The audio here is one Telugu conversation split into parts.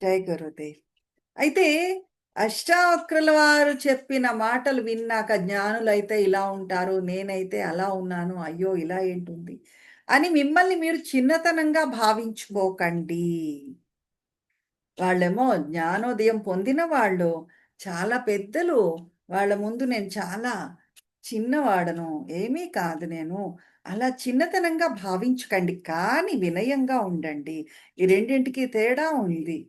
జై గురుదేవ్. అయితే అష్టావక్రుల వారు చెప్పిన మాటలు విన్నాక జ్ఞానులైతే ఇలా ఉంటారు, నేనైతే అలా ఉన్నాను, అయ్యో ఇలా ఏంటుంది అని మిమ్మల్ని మీరు చిన్నతనంగా భావించుకోకండి. వాళ్ళేమో జ్ఞానోదయం పొందిన వాళ్ళు, చాలా పెద్దలు. వాళ్ళ ముందు నేను చాలా చిన్నవాడను, ఏమీ కాదు నేను. అలా చిన్నతనంగా భావించకండి. కానీ వినయంగా ఉండండి. ఈ రెండింటికి తేడా ఉంది.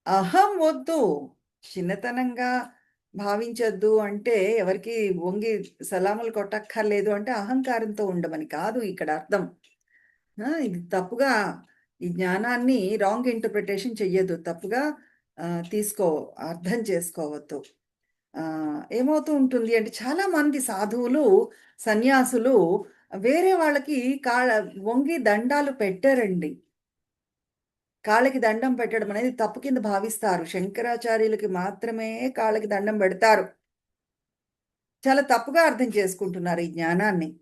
అహం వద్దు. చిన్నతనంగా భావించొద్దు అంటే ఎవరికీ వంగి సలాములు కొట్టక్కర్లేదు అంటే అహంకారంతో ఉండమని కాదు ఇక్కడ అర్థం. ఇది తప్పుగా ఈ జ్ఞానాన్ని రాంగ్ ఇంటర్ప్రిటేషన్ చెయ్యొద్దు. తప్పుగా అర్థం చేసుకోవద్దు. ఏమవుతూ ఉంటుంది అంటే చాలామంది సాధువులు, సన్యాసులు వేరే వాళ్ళకి వంగి దండాలు పెట్టరండి. కాళ్ళకి దండం పెట్టడం అనేది తప్పు కింద భావిస్తారు. శంకరాచార్యులకి మాత్రమే కాళ్ళకి దండం పెడతారు. చాలా తప్పుగా అర్థం చేసుకుంటున్నారు ఈ జ్ఞానాన్ని.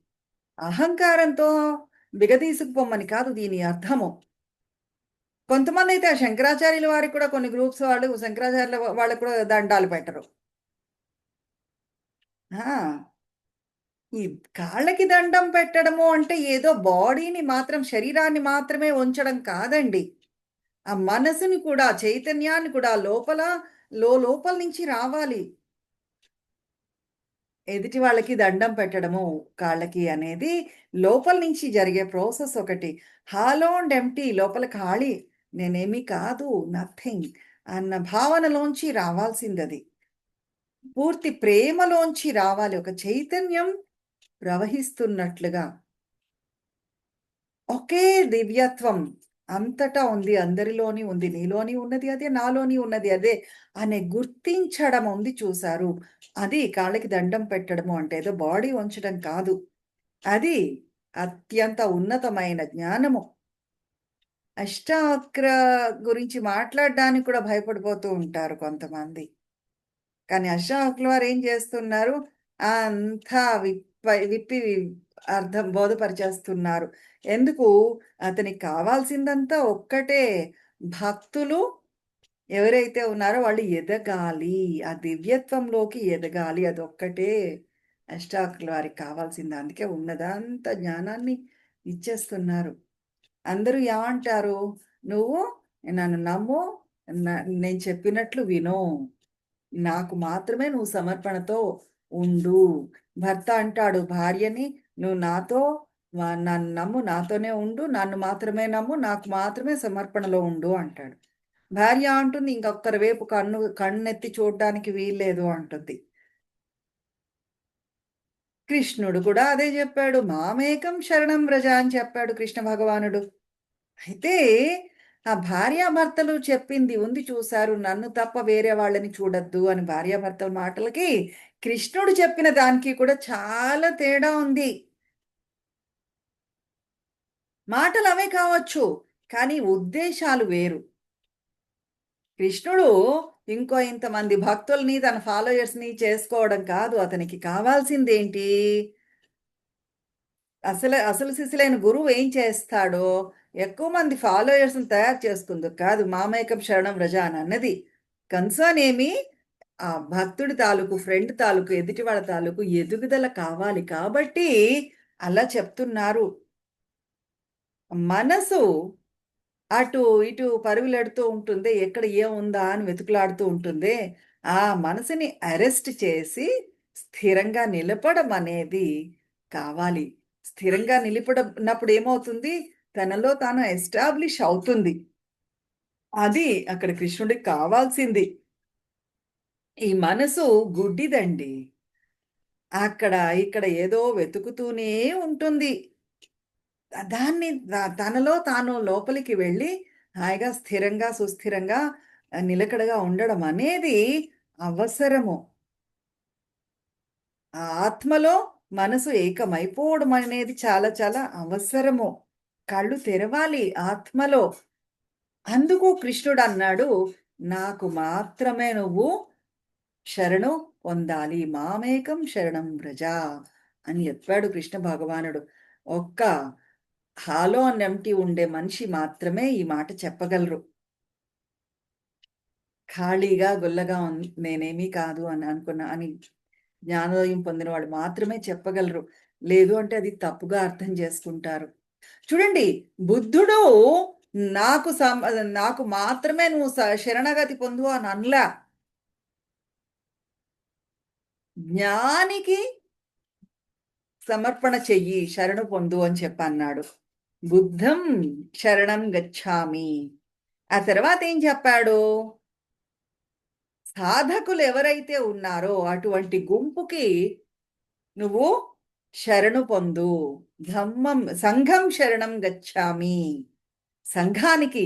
అహంకారంతో బిగదీసుకుపోమ్మని కాదు దీని అర్థము. కొంతమందయితే ఆ శంకరాచార్యుల వారికి కూడా కొన్ని గ్రూప్స్ వాళ్ళు శంకరాచార్యుల వాళ్ళకి కూడా దండాలు పెట్టరు. ఆ! ఈ కాళ్ళకి దండం పెట్టడము అంటే ఏదో బాడీని మాత్రం శరీరాన్ని మాత్రమే ఉంచడం కాదండి. ఆ మనసుని కూడా, చైతన్యాన్ని కూడా లోపల నుంచి రావాలి. ఎదుటి వాళ్ళకి దండం పెట్టడము కాళ్ళకి అనేది లోపల నుంచి జరిగే ప్రాసెస్ ఒకటి. హాలో అండ్ ఎంప్టీ లోపల ఖాళీ. నేనేమి కాదు, నథింగ్ అన్న భావనలోంచి రావాల్సిందది. పూర్తి ప్రేమలోంచి రావాలి. ఒక చైతన్యం ప్రవహిస్తున్నట్లుగా. ఒకే దివ్యత్వం అంతటా ఉంది. అందరిలోని ఉంది. నీలోని ఉన్నది అదే, నాలోని ఉన్నది అదే అనే గుర్తించడం ఉంది చూసారు. అది కాళ్ళకి దండం పెట్టడము అంటే ఏదో బాడీ వంచడం కాదు. అది అత్యంత ఉన్నతమైన జ్ఞానము. అష్టావక్ర గురించి మాట్లాడడానికి కూడా భయపడిపోతూ ఉంటారు కొంతమంది. కానీ అష్టావక్రుల వారు ఏం చేస్తున్నారు? అంతా విప్పి అర్థం బోధపరిచేస్తున్నారు. ఎందుకు? అతనికి కావాల్సిందంతా ఒక్కటే. భక్తులు ఎవరైతే ఉన్నారో వాళ్ళు ఎదగాలి. ఆ దివ్యత్వంలోకి ఎదగాలి. అదొక్కటే అష్టావక్రుల వారికి కావాల్సింది. అందుకే ఉన్నదంతా జ్ఞానాన్ని ఇచ్చేస్తున్నారు. అందరూ ఏమంటారు? "నువ్వు నన్ను నమ్ము, నేను చెప్పినట్లు విను." నాకు మాత్రమే నువ్వు సమర్పణతో ఉండు. భర్త అంటాడు భార్యని, "నువ్వు నన్ను నమ్ము, నాతోనే ఉండు. నన్ను మాత్రమే నమ్ము, నాకు మాత్రమే సమర్పణలో ఉండు" అంటాడు. భార్య అంటుంది, "ఇంకొక్కరి వైపు కన్నెత్తి చూడడానికి వీల్లేదు" అంటుంది. కృష్ణుడు కూడా అదే జెప్పాడు. "మామేకం శరణం వ్రజ" అని చెప్పాడు కృష్ణ భగవానుడు. అయితే ఆ భార్యాభర్తలు చెప్పింది ఉంది చూసారు. నన్ను తప్ప వేరే వాళ్ళని చూడొద్దు అని భార్యాభర్తల మాటలకి, కృష్ణుడు చెప్పిన దానికి కూడా చాలా తేడా ఉంది. మాటలు అవే కావచ్చు. కానీ ఉద్దేశాలు వేరు. కృష్ణుడు ఇంతమంది భక్తుల్ని తన ఫాలోయర్స్‌ని చేసుకోవడం కాదు. అతనికి కావాల్సిందేంటి? అసలు సిసలైన గురువు ఏం చేస్తాడో, ఎక్కువ మంది ఫాలోయర్స్‌ని తయారు చేసుకుందుకు కాదు. మామేకం శరణం వ్రజ అనన్నది. కన్సర్న్ ఏమి? ఆ భక్తుడి తాలూకు, ఫ్రెండ్ తాలూకు, ఎదుటి వాళ్ళ తాలూకు ఎదుగుదల కావాలి కాబట్టి అలా చెప్తున్నారు. మనసు అటు ఇటు పరుగులెడుతూ ఉంటుంది. ఎక్కడ ఏముందా అని వెతుకులాడుతూ ఉంటుంది. ఆ మనసుని అరెస్ట్ చేసి స్థిరంగా నిలపడం అనేది కావాలి. స్థిరంగా నిలపడనప్పుడు ఏమవుతుంది? తనలో తాను ఎస్టాబ్లిష్ అవుతుంది. అది అక్కడ కృష్ణుడికి కావాల్సింది. ఈ మనసు గుడ్డిదండి. అక్కడ, ఇక్కడ ఏదో వెతుకుతూనే ఉంటుంది. తనలో తాను లోపలికి వెళ్ళి హాయిగా స్థిరంగా, సుస్థిరంగా నిలకడగా ఉండడం అనేది అవసరము. ఆ ఆత్మలో మనసు ఏకమైపోవడం అనేది చాలా చాలా అవసరము. కళ్ళు తెరవాలి ఆత్మలో. అందుకు కృష్ణుడన్నాడు, "నాకు మాత్రమే నువ్వు శరణు పొందాలి. మామేకం శరణం వ్రజ" అని చెప్పాడు కృష్ణ భగవానుడు. ఒక్క హాలో అని ఎంప్టీ ఉండే మనిషి మాత్రమే ఈ మాట చెప్పగలరు. ఖాళీగా గుల్లగా నేనేమీ కాదు అని అని జ్ఞానోదయం పొందిన వాళ్ళు మాత్రమే చెప్పగలరు. లేదు అంటే అది తప్పుగా అర్థం చేసుకుంటారు. చూడండి, బుద్ధుడు నాకు నాకు మాత్రమే నువ్వు శరణాగతి పొందు అని అనలా. జ్ఞానికి సమర్పణ చెయ్యి, శరణు పొందు అని చెప్పన్నాడు. బుద్ధం శరణం గచ్ఛామి. ఆ తర్వాత ఏం చెప్పాడు? సాధకులు ఎవరైతే ఉన్నారో అటువంటి గుంపుకి నువ్వు శరణు పొందు. సంఘం శరణం గచ్ఛామి. సంఘానికి,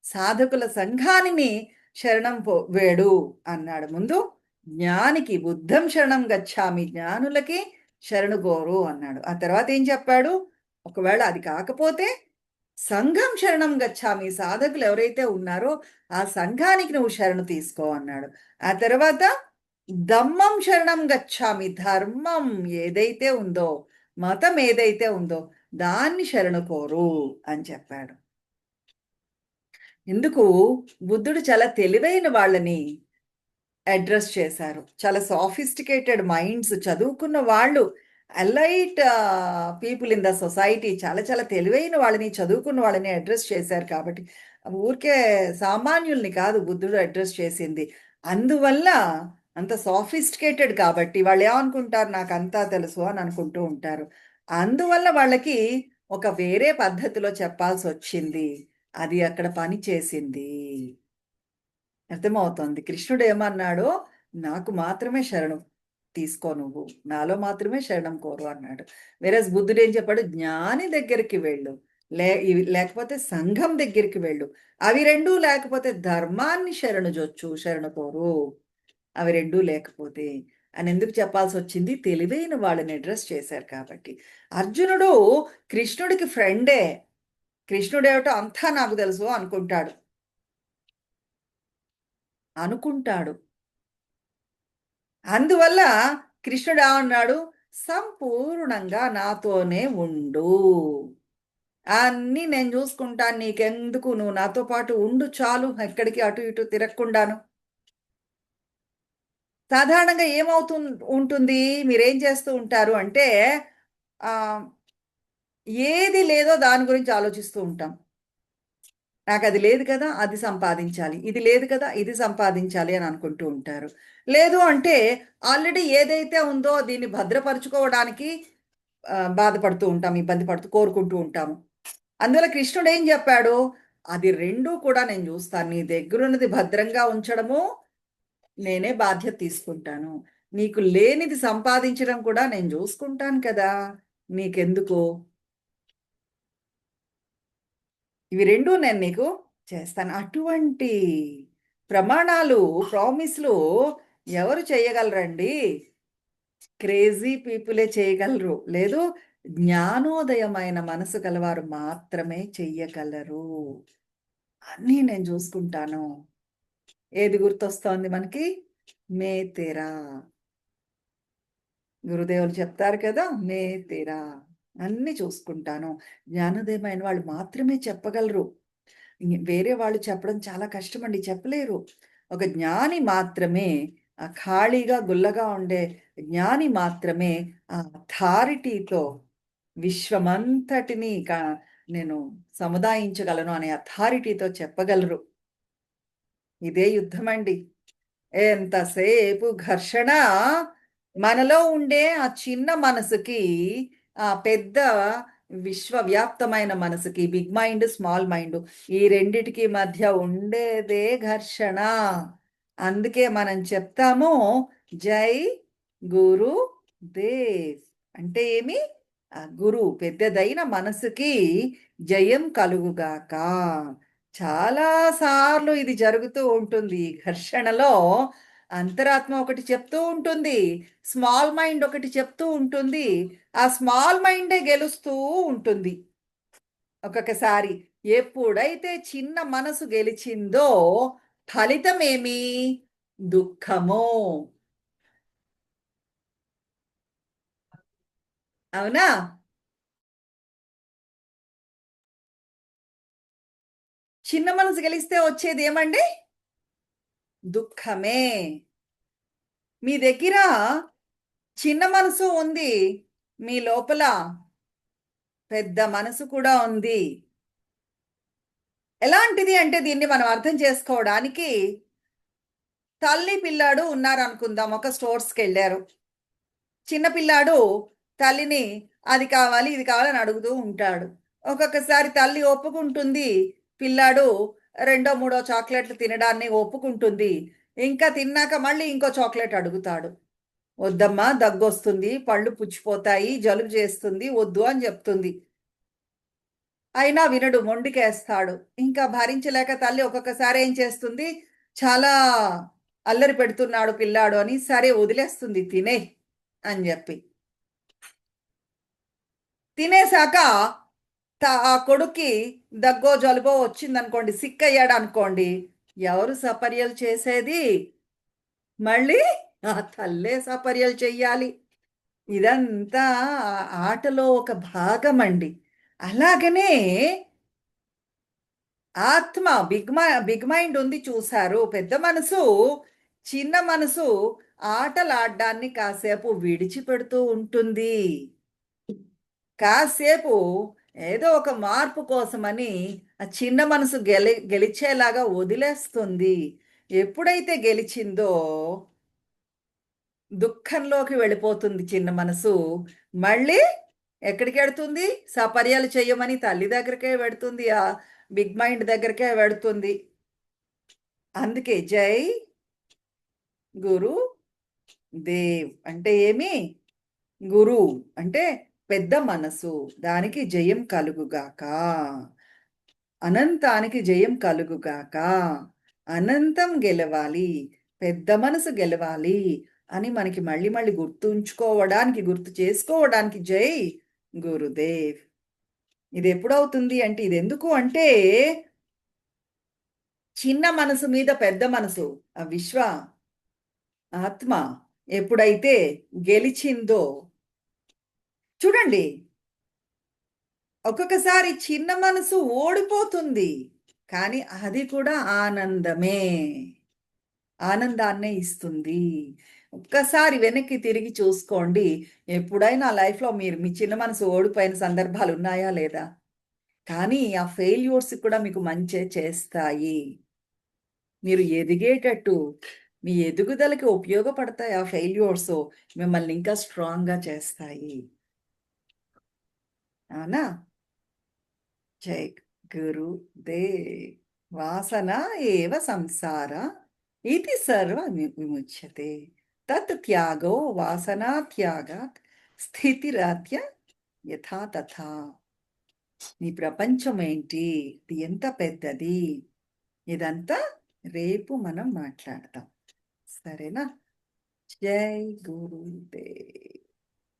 సాధకుల సంఘానిని శరణం వేడు అన్నాడు. ముందు జ్ఞానికి బుద్ధం శరణం గచ్ఛామి, జ్ఞానులకి శరణు గోరు అన్నాడు. ఆ తర్వాత ఏం చెప్పాడు? ఒకవేళ అది కాకపోతే సంఘం శరణం గచ్ఛామి, సాధకులు ఎవరైతే ఉన్నారో ఆ సంఘానికి నువ్వు శరణు తీసుకో అన్నాడు. ఆ తర్వాత ధమ్మం శరణం గచ్ఛామి, ధర్మం ఏదైతే ఉందో, మతం ఏదైతే ఉందో దాన్ని శరణు కోరు అని చెప్పాడు. ఎందుకు? బుద్ధుడు చాలా తెలివైన వాళ్ళని అడ్రస్ చేశారు. చాలా సాఫిస్టికేటెడ్ మైండ్స్, చదువుకున్న వాళ్ళు, alight people in the society, చాలా చాలా తెలివైన వాళ్ళని, చదువుకున్న వాళ్ళని అడ్రస్ చేశారు కాబట్టి, ఊరికే సామాన్యుల్ని కాదు బుద్ధుడు అడ్రస్ చేసింది. అందువల్ల అంత సాఫిస్టికేటెడ్ కాబట్టి వాళ్ళు ఏమనుకుంటారు, నాకు అంతా తెలుసు అని అనుకుంటూ ఉంటారు. అందువల్ల వాళ్ళకి ఒక వేరే పద్ధతిలో చెప్పాల్సి వచ్చింది. అది అక్కడ పని చేసింది. అర్థమవుతోంది. కృష్ణుడు ఏమన్నాడో, నాకు మాత్రమే శరణు తీసుకో నువ్వు. నాలో మాత్రమే శరణం కోరు అన్నాడు. వేరేస్ బుద్ధుడు ఏం చెప్పాడు? జ్ఞాని దగ్గరికి వెళ్ళు. లేకపోతే సంఘం దగ్గరికి వెళ్ళు. అవి రెండూ లేకపోతే ధర్మాన్ని శరణు కోరు. అవి రెండూ లేకపోతే అని ఎందుకు చెప్పాల్సి వచ్చింది? తెలివైన వాళ్ళని అడ్రస్ చేశారు కాబట్టి. అర్జునుడు కృష్ణుడికి ఫ్రెండే. కృష్ణుడేమిటో అంతా నాకు తెలుసు అనుకుంటాడు. అనుకుంటాడు. అందువల్ల కృష్ణుడు ఏమన్నాడు? సంపూర్ణంగా నాతోనే ఉండు. అన్నీ నేను చూసుకుంటాను. నీకెందుకు? నువ్వు నాతో పాటు ఉండు చాలు. ఎక్కడికి అటు ఇటు తిరగకుండాను. సాధారణంగా ఏమవుతూ ఉంటుంది? మీరేం చేస్తూ ఉంటారు అంటే, ఏది లేదో దాని గురించి ఆలోచిస్తూ ఉంటాం. నాకు అది లేదు కదా, అది సంపాదించాలి. ఇది లేదు కదా, ఇది సంపాదించాలి అని అనుకుంటూ ఉంటారు. లేదు అంటే ఆల్రెడీ ఏదైతే ఉందో దీన్ని భద్రపరుచుకోవడానికి బాధపడుతూ ఉంటాం, ఇబ్బంది పడుతూ కోరుకుంటూ ఉంటాము. అందువల్ల కృష్ణుడు ఏం చెప్పాడు? అది రెండూ కూడా నేను చూస్తాను. నీ దగ్గరున్నది భద్రంగా ఉంచడము నేనే బాధ్యత తీసుకుంటాను. నీకు లేనిది సంపాదించడం కూడా నేను చూసుకుంటాను కదా, నీకెందుకు? ఇవి రెండూ నేను నీకు చేస్తాను. అటువంటి ప్రమాణాలు, ప్రామిస్లు ఎవరు చేయగలరండి? క్రేజీ పీపులే చేయగలరు. లేదు, జ్ఞానోదయమైన మనసు గలవారు మాత్రమే చెయ్యగలరు. అన్నీ నేను చూసుకుంటాను. ఏది గుర్తొస్తోంది మనకి? మే తేరా. గురుదేవులు చెప్తారు కదా, మే తేరా. అన్నీ చూసుకుంటాను. జ్ఞానోదయమైన వాళ్ళు మాత్రమే చెప్పగలరు. వేరే వాళ్ళు చెప్పడం చాలా కష్టమండి, చెప్పలేరు. ఒక జ్ఞాని మాత్రమే, ఆ ఖాళీగా గుల్లగా ఉండే జ్ఞాని మాత్రమే ఆ అథారిటీతో విశ్వమంతటిని నేను సముదాయించగలను అనే అథారిటీతో చెప్పగలరు. ఇదే యుద్ధమండి. ఎంతసేపు ఘర్షణ మనలో ఉండే ఆ చిన్న మనసుకి, ఆ పెద్ద విశ్వవ్యాప్తమైన మనసుకి, బిగ్ మైండ్, స్మాల్ మైండ్, ఈ రెండిటికి మధ్య ఉండేదే ఘర్షణ. అందుకే మనం చెప్తాము, జై గురు దేవ్. అంటే ఏమి? ఆ గురు పెద్దదైన మనసుకి జయం కలుగుగాక. చాలా సార్లు ఇది జరుగుతూ ఉంటుంది. ఈ ఘర్షణలో అంతరాత్మ ఒకటి చెప్తూ ఉంటుంది, స్మాల్ మైండ్ ఒకటి చెప్తూ ఉంటుంది. ఆ స్మాల్ మైండే గెలుస్తూ ఉంటుంది ఒక్కొక్కసారి. ఎప్పుడైతే చిన్న మనసు గెలిచిందో ఫలితం ఏమి? దుఃఖము. అవునా? చిన్న మనసు గెలిస్తే వచ్చేది ఏమండి? దుఃఖమే. మీ దగ్గర చిన్న మనసు ఉంది, మీ లోపల పెద్ద మనసు కూడా ఉంది. ఎలాంటిది అంటే దీన్ని మనం అర్థం చేసుకోవడానికి, తల్లి పిల్లాడు ఉన్నారనుకుందాం, ఒక స్టోర్స్కి వెళ్ళారు. చిన్న పిల్లాడు తల్లిని అది కావాలి ఇది కావాలని అడుగుతూ ఉంటాడు. ఒక్కొక్కసారి తల్లి ఒప్పుకుంటుంది, పిల్లాడు రెండో మూడో చాక్లెట్లు తినడాన్ని ఒప్పుకుంటుంది. ఇంకా తిన్నాక మళ్ళీ ఇంకో చాక్లెట్ అడుగుతాడు. వద్దమ్మా, దగ్గొస్తుంది, పళ్ళు పుచ్చిపోతాయి, జలుబు చేస్తుంది, వద్దు అని చెప్తుంది. అయినా వినడు, మొండికేస్తాడు. ఇంకా భరించలేక తల్లి ఒక్కొక్కసారి ఏం చేస్తుంది, చాలా అల్లరి పెడుతున్నాడు పిల్లాడు అని, సరే వదిలేస్తుంది, తినే అని చెప్పి. తినేశాక ఆ కొడుక్కి దగ్గో జలుబో వచ్చిందనుకోండి, సిక్ అయ్యాడు అనుకోండి, ఎవరు సపర్యలు చేసేది? మళ్ళీ ఆ తల్లే సపర్యలు చెయ్యాలి. ఇదంతా ఆటలో ఒక భాగం అండి. అలాగనే ఆత్మ, బిగ్ మైండ్ ఉంది చూశారు, పెద్ద మనసు, చిన్న మనసు ఆటలాడ్డాన్ని కాసేపు విడిచిపెడుతూ ఉంటుంది. కాసేపు ఏదో ఒక మార్పు కోసమని ఆ చిన్న మనసు గెలిచేలాగా వదిలేస్తుంది. ఎప్పుడైతే గెలిచిందో దుఃఖంలోకి వెళ్ళిపోతుంది చిన్న మనసు. మళ్ళీ ఎక్కడికి వెడుతుంది? సపర్యాలు చెయ్యమని తల్లి దగ్గరికే వెడుతుంది, ఆ బిగ్ మైండ్ దగ్గరికే వెడుతుంది. అందుకే జై గురు దేవ్ అంటే ఏమి? గురు అంటే పెద్ద మనసు, దానికి జయం కలుగుగాక. అనంతానికి జయం కలుగుగాక. అనంతం గెలవాలి, పెద్ద మనసు గెలవాలి అని మనకి మళ్ళీ మళ్ళీ గుర్తుంచుకోవడానికి, గుర్తు చేసుకోవడానికి జై గురుదేవ్. ఇది ఎప్పుడవుతుంది అంటే, ఇది ఎందుకు అంటే, చిన్న మనసు మీద పెద్ద మనసు, ఆ విశ్వ ఆత్మ ఎప్పుడైతే గెలిచిందో, చూడండి, ఒక్కొక్కసారి చిన్న మనసు ఓడిపోతుంది, కానీ అది కూడా ఆనందమే, ఆనందాన్నే ఇస్తుంది. ఒక్కసారి వెనక్కి తిరిగి చూసుకోండి, ఎప్పుడైనా లైఫ్లో మీరు మీ చిన్న మనసు ఓడిపోయిన సందర్భాలు ఉన్నాయా లేదా? కానీ ఆ ఫెయిల్యూర్స్ కూడా మీకు మంచే చేస్తాయి. మీరు ఎదిగేటట్టు, మీ ఎదుగుదలకి ఉపయోగపడతాయి ఆ ఫెయిల్యూర్స్, మిమ్మల్ని ఇంకా స్ట్రాంగ్గా చేస్తాయి. అవునా? జై గురుదేవ్. వాసన ఏవ సంసార ఇది సర్వ విముచ్యతే. తత్ త్యాగో వాసనా త్యాగాత్ స్థితిరాత్య యథా తథా. నీ ప్రపంచం ఏంటి, ఇది ఎంత పెద్దది, ఇదంతా రేపు మనం మాట్లాడతాం. సరేనా? జై గురుదేవ్.